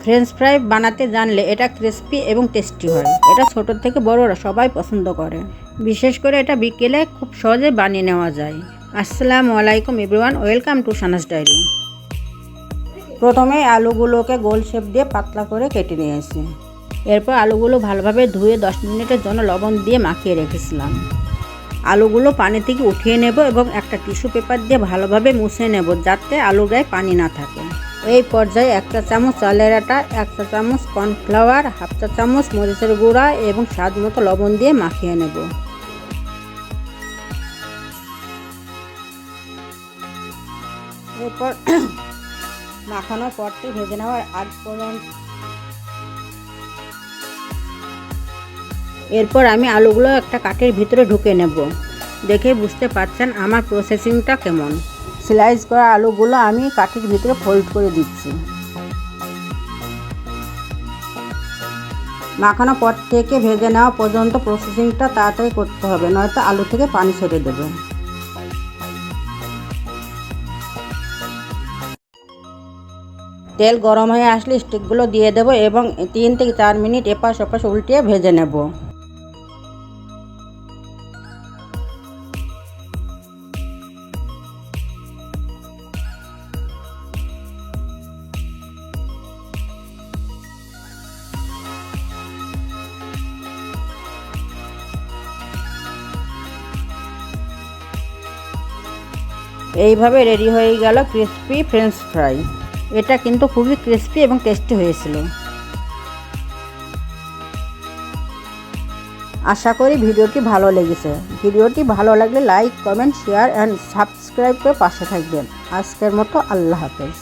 French fry বানাতে জানলে এটা ক্রিস্পি এবং টেস্টি হয়। এটা ছোট থেকে বড়রা সবাই পছন্দ করে। বিশেষ করে এটা বিকেলে খুব সহজে বানিয়ে নেওয়া যায়। আসসালামু আলাইকুম everyone, welcome to Sana's diary. প্রথমে আলুগুলোকে গোল শেপ দিয়ে পাতলা করে কেটে নিয়েছি। এরপর আলুগুলো ভালোভাবে ধুয়ে 10 মিনিটের জন্য লবণ দিয়ে মাখিয়ে রেখেছিলাম। আলুগুলো পানি থেকে উঠিয়ে নেব এবং একটা টিস্যু পেপার দিয়ে ভালোভাবে মুছে নেব, যাতে আলুর গায়ে পানি না থাকে। এই পর্যায়ে 1 চা চামচ চালের আটা, 1 চা চামচ কর্নফ্লাওয়ার, 1/2 চা চামচ মরিচের গুঁড়া এবং স্বাদ মতো লবণ দিয়ে মাখিয়ে নেব। এরপর মাখানোর পরটি ভেজে নেওয়ার আগ পর্যন্ত এরপর আমি আলুগুলো একটা কাঠের ভিতরে ঢুকে নেব। দেখে বুঝতে পারছেন আমার প্রসেসিংটা কেমন। স্লাইস করা আলুগুলো আমি কাঠের ভিতরে ফোল্ড করে দিচ্ছি। মাখানোর পর থেকে ভেজে নেওয়া পর্যন্ত প্রসেসিংটা তাড়াতাড়ি করতে হবে, নয়তো আলু থেকে পানি ছেড়ে দেবে। তেল গরম হয়ে আসলে স্টিকগুলো দিয়ে দেব এবং 3 থেকে 4 মিনিট এপাশ ওপাশ উল্টিয়ে ভেজে নেব। এইভাবে রেডি হয়ে গেল ক্রিস্পি ফ্রেঞ্চ ফ্রাই। এটা কিন্তু খুবই ক্রিস্পি এবং টেস্টি হয়েছিল। আশা করি ভিডিওটি ভালো লেগেছে। ভিডিওটি ভালো লাগলে like, comment, share and subscribe করে পাশে থাকবেন। আজকের মতো আল্লাহ হাফেজ।